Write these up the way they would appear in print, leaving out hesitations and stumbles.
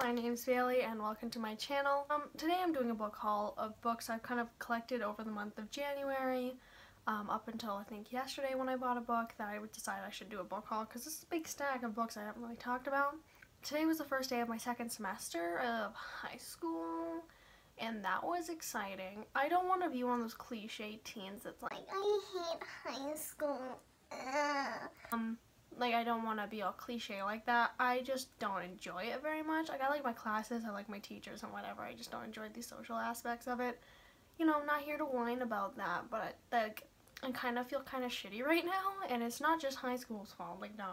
my name's Bailey and welcome to my channel. Today I'm doing a book haul of books I've kind of collected over the month of January, up until I think yesterday when I bought a book that I would decide I should do a book haul because this is a big stack of books I haven't really talked about. Today was the first day of my second semester of high school and that was exciting. I don't want to be one of those cliche teens that's like, I hate high school. Like, I don't want to be all cliche like that. I just don't enjoy it very much. Like, I like my classes, I like my teachers and whatever. I just don't enjoy the social aspects of it. You know, I'm not here to whine about that, but like, I kind of feel kind of shitty right now, and it's not just high school's fault. Like, no,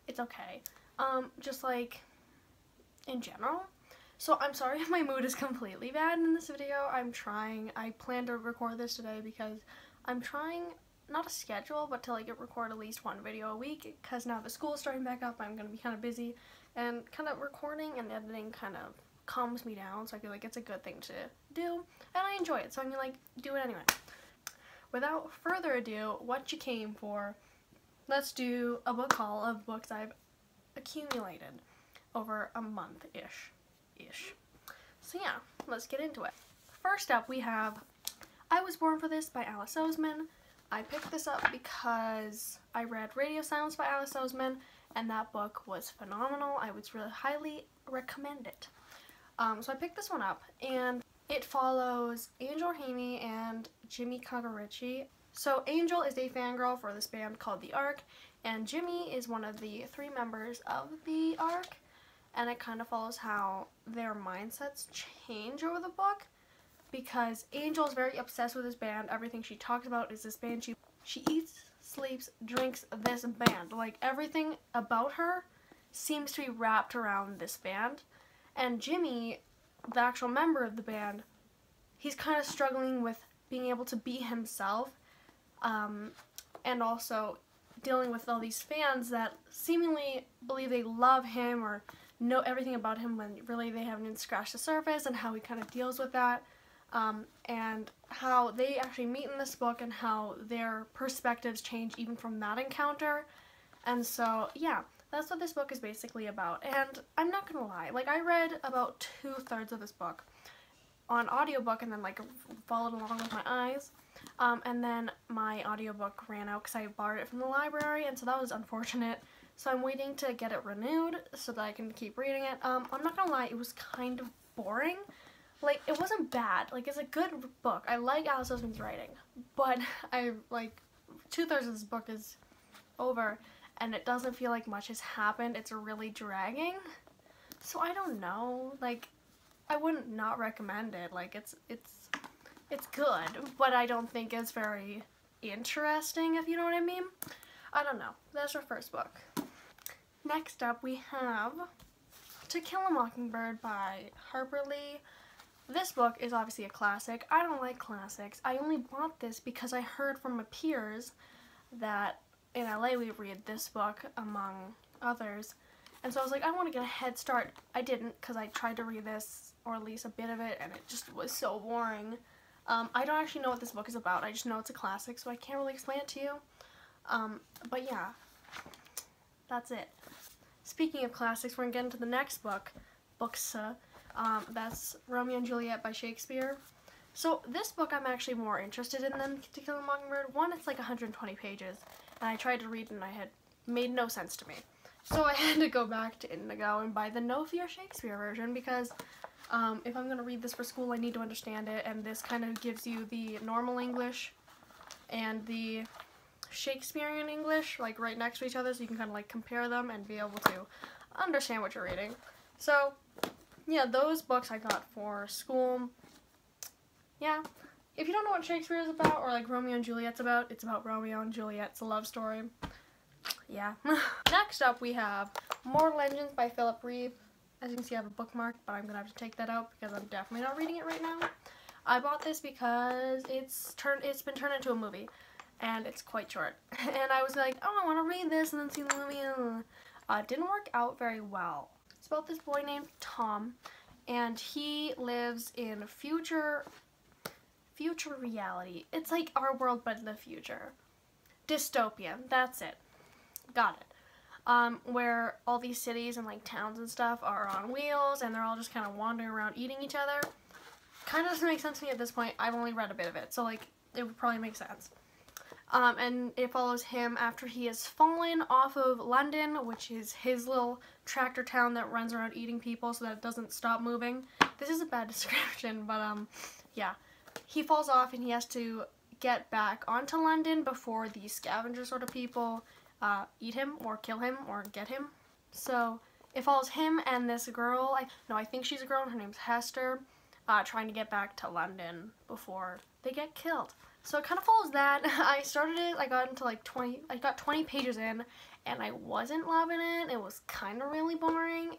it's okay. Just like, in general. So I'm sorry if my mood is completely bad in this video. I plan to record this today because I'm trying, not a schedule, but to like record at least one video a week, because now the school is starting back up, I'm going to be kind of busy, and kind of recording and editing kind of calms me down, so I feel like it's a good thing to do, and I enjoy it, so I'm going to like do it anyway. Without further ado, what you came for, let's do a book haul of books I've accumulated over a month-ish. So yeah, let's get into it. First up we have I Was Born for This by Alice Oseman. I picked this up because I read Radio Silence by Alice Oseman, and that book was phenomenal. I would really highly recommend it. So I picked this one up, and it follows Angel Haney and Jimmy Kagarichi. So Angel is a fangirl for this band called The Ark, and Jimmy is one of the 3 members of The Ark, and it kind of follows how their mindsets change over the book. Because Angel is very obsessed with this band. Everything she talks about is this band. She eats, sleeps, drinks this band. Like, everything about her seems to be wrapped around this band. And Jimmy, the actual member of the band, he's kind of struggling with being able to be himself, and also dealing with all these fans that seemingly believe they love him or know everything about him when really they haven't even scratched the surface, and how he kind of deals with that. And how they actually meet in this book and how their perspectives change even from that encounter. And so, yeah, that's what this book is basically about. And I'm not gonna lie, like, I read about 2/3 of this book on audiobook and then like followed along with my eyes. And then my audiobook ran out because I borrowed it from the library, and so that was unfortunate. So I'm waiting to get it renewed so that I can keep reading it. I'm not gonna lie, it was kind of boring. Like, it wasn't bad. Like, it's a good book. I like Alice Oseman's writing. But I, like, 2/3 of this book is over, and it doesn't feel like much has happened. It's really dragging. So I don't know. Like, I wouldn't not recommend it. Like, it's good, but I don't think it's very interesting, if you know what I mean. I don't know. That's our first book. Next up, we have To Kill a Mockingbird by Harper Lee. This book is obviously a classic. I don't like classics. I only bought this because I heard from my peers that in LA we read this book among others. And so I was like, I want to get a head start. I didn't, because I tried to read this, or at least a bit of it, and it just was so boring. I don't actually know what this book is about. I just know it's a classic, so I can't really explain it to you. But yeah, that's it. Speaking of classics, we're going to get into the next book, that's Romeo and Juliet by Shakespeare. So this book I'm actually more interested in than To Kill a Mockingbird. One, it's like 120 pages, and I tried to read it and it had made no sense to me. So I had to go back to Indigo and buy the No Fear Shakespeare version, because if I'm going to read this for school I need to understand it, and this kind of gives you the normal English and the Shakespearean English like right next to each other, so you can kind of like compare them and be able to understand what you're reading. So yeah, those books I got for school. Yeah, if you don't know what Shakespeare is about, or like Romeo and Juliet's about, it's about Romeo and Juliet. It's a love story. Yeah. Next up we have More Legends by Philip Reeve. As you can see I have a bookmark, but I'm gonna have to take that out because I'm definitely not reading it right now. I bought this because it's been turned into a movie, and it's quite short. And I was like, oh, I want to read this and then see the movie. It didn't work out very well. It's about this boy named Tom, and he lives in future reality. It's like our world, but in the future. Dystopian. That's it. Got it. where all these cities and like towns and stuff are on wheels and they're all just kind of wandering around eating each other. Kind of doesn't make sense to me at this point. I've only read a bit of it, so like it would probably make sense. And it follows him after he has fallen off of London, which is his little tractor town that runs around eating people so that it doesn't stop moving. This is a bad description, but yeah. He falls off and he has to get back onto London before the scavenger sort of people eat him or kill him or get him. So it follows him and this girl, I think she's a girl and her name's Hester, trying to get back to London before they get killed. So it kind of follows that. I started it, I got into like 20 pages in, and I wasn't loving it. It was kind of really boring.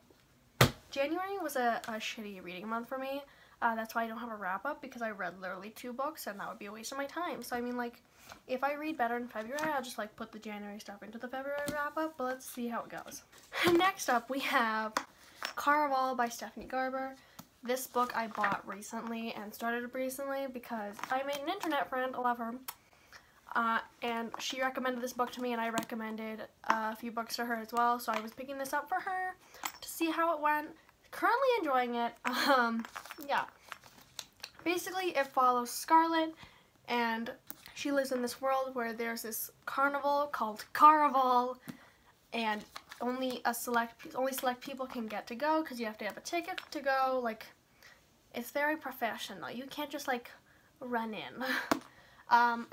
January was a shitty reading month for me. That's why I don't have a wrap-up, because I read literally 2 books, and that would be a waste of my time. So I mean, like, if I read better in February, I'll just like put the January stuff into the February wrap-up, but let's see how it goes. Next up, we have Caraval by Stephanie Garber. This book I bought recently and started recently because I made an internet friend, I love her, and she recommended this book to me and I recommended a few books to her as well, so I was picking this up for her to see how it went. Currently enjoying it. Yeah. Basically it follows Scarlett, and she lives in this world where there's this carnival called Caraval, and only select people can get to go because you have to have a ticket to go. Like, it's very professional. You can't just like run in.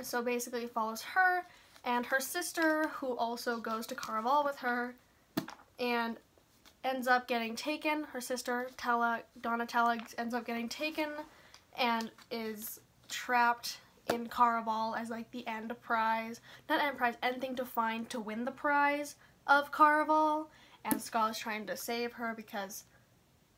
So basically it follows her and her sister, who also goes to Caraval with her and ends up getting taken. Her sister, Donatella, ends up getting taken and is trapped in Caraval as like the end thing to find to win the prize of Caraval, and Scarlett's trying to save her because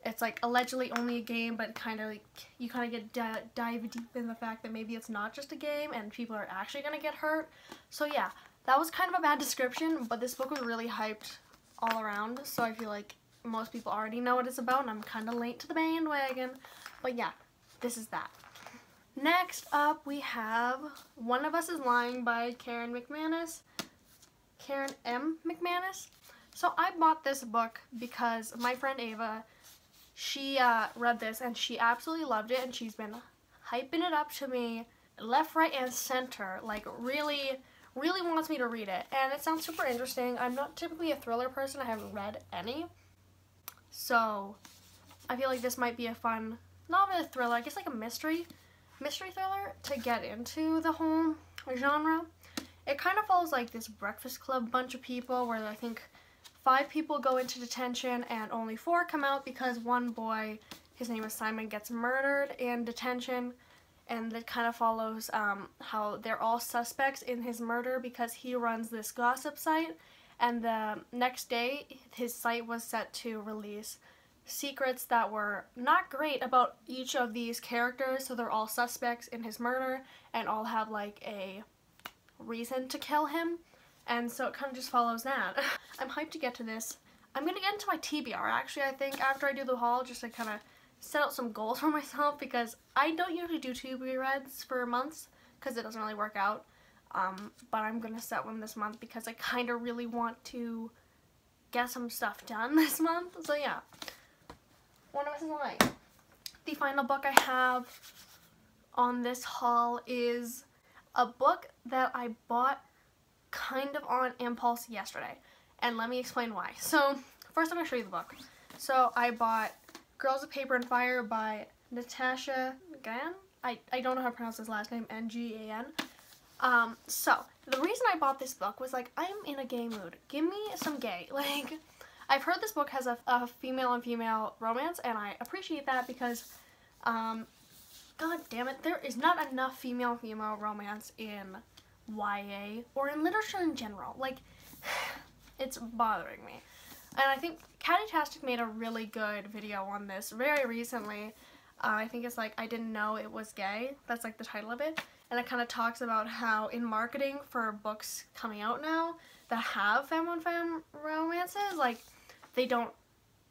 it's like allegedly only a game, but kind of like you kind of get dive deep in the fact that maybe it's not just a game and people are actually gonna get hurt. So yeah, that was kind of a bad description, but this book was really hyped all around, so I feel like most people already know what it's about and I'm kind of late to the bandwagon. But yeah, this is that. Next up we have One of Us is Lying by Karen M. McManus. So I bought this book because my friend Ava, she read this and she absolutely loved it, and she's been hyping it up to me left, right, and center. Like really wants me to read it, and it sounds super interesting. I'm not typically a thriller person. I haven't read any. So I feel like this might be a fun, not really a thriller, I guess like a mystery thriller to get into the whole genre. It kind of follows like this Breakfast Club bunch of people where I think 5 people go into detention and only 4 come out because one boy, his name is Simon, gets murdered in detention, and it kind of follows how they're all suspects in his murder because he runs this gossip site, and the next day his site was set to release secrets that were not great about each of these characters, so they're all suspects in his murder and all have like a reason to kill him, and so it kind of just follows that. I'm hyped to get to this. I'm gonna get into my TBR actually, I think, after I do the haul, just to kind of set out some goals for myself, because I don't usually do TBR reads for months because it doesn't really work out, but I'm gonna set one this month because I kind of really want to get some stuff done this month. So yeah, One of Us is Lying. The final book I have on this haul is a book that I bought kind of on impulse yesterday, and let me explain why. So first I'm going to show you the book. So I bought Girls of Paper and Fire by Natasha Gan. I don't know how to pronounce his last name, N-G-A-N. So the reason I bought this book was like, I'm in a gay mood. Give me some gay. Like, I've heard this book has a female on female romance, and I appreciate that because God damn it, there is not enough female-female romance in YA or in literature in general. Like, it's bothering me. And I think Catty-tastic made a really good video on this very recently. I think it's like, I Didn't Know It Was Gay. That's like the title of it. And it kind of talks about how in marketing for books coming out now that have femme-on-femme romances, like, they don't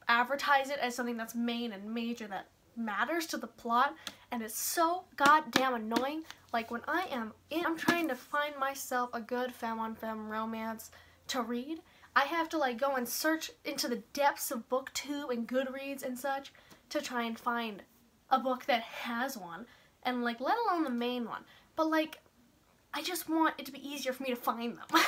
advertise it as something that's main and major that matters to the plot, and it's so goddamn annoying. Like, when I'm trying to find myself a good femme-on-femme romance to read, I have to like go and search into the depths of BookTube and Goodreads and such to try and find a book that has one, and like let alone the main one. But like, I just want it to be easier for me to find them.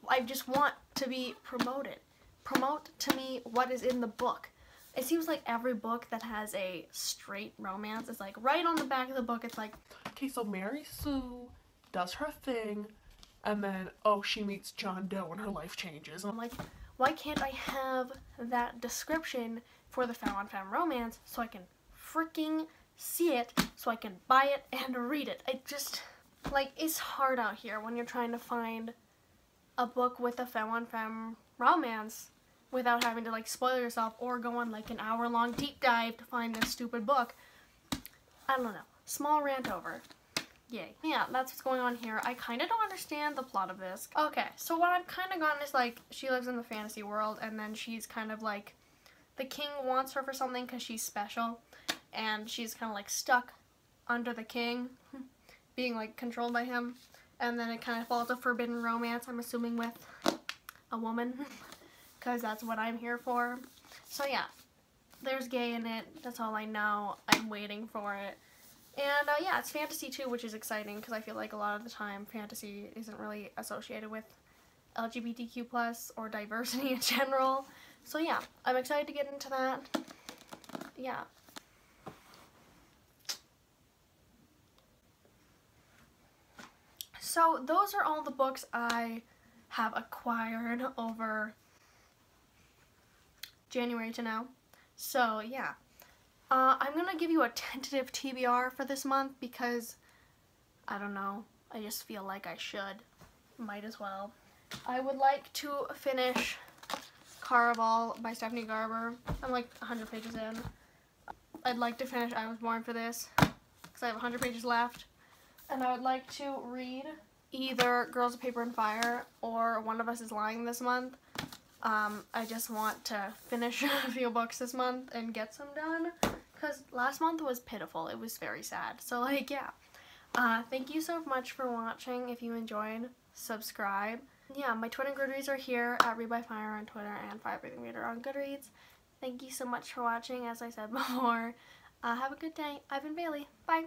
I just want to be promoted. Promote to me what is in the book. It seems like every book that has a straight romance is like right on the back of the book. It's like, okay, so Mary Sue does her thing, and then, oh, she meets John Doe and her life changes. I'm like, why can't I have that description for the femme-on-femme romance so I can freaking see it, so I can buy it and read it? I just, like, it's hard out here when you're trying to find a book with a femme-on-femme romance without having to like spoil yourself or go on like an hour-long deep dive to find this stupid book. I don't know. Small rant over. Yay. Yeah, that's what's going on here. I kind of don't understand the plot of this. Okay, so what I've kind of gotten is like, she lives in the fantasy world, and then she's kind of like, the king wants her for something because she's special, and she's kind of like stuck under the king, being like controlled by him, and then it kind of falls a forbidden romance, I'm assuming, with a woman, because that's what I'm here for. So yeah, there's gay in it, that's all I know. I'm waiting for it. And yeah, it's fantasy too, which is exciting because I feel like a lot of the time fantasy isn't really associated with LGBTQ+ or diversity in general. So yeah, I'm excited to get into that. Yeah. So those are all the books I have acquired over January to now. So yeah. I'm going to give you a tentative TBR for this month because, I don't know, I just feel like I should. Might as well. I would like to finish Caraval by Stephanie Garber. I'm like 100 pages in. I'd like to finish I Was Born for this because I have 100 pages left. And I would like to read either Girls of Paper and Fire or One of Us is Lying this month. I just want to finish a few books this month and get some done, because last month was pitiful. It was very sad. So like, yeah. Thank you so much for watching. If you enjoyed, subscribe. Yeah, my Twitter and Goodreads are here at Read by Fire on Twitter and Fire Breathing Reader on Goodreads. Thank you so much for watching, as I said before. Have a good day. I've been Bailey. Bye.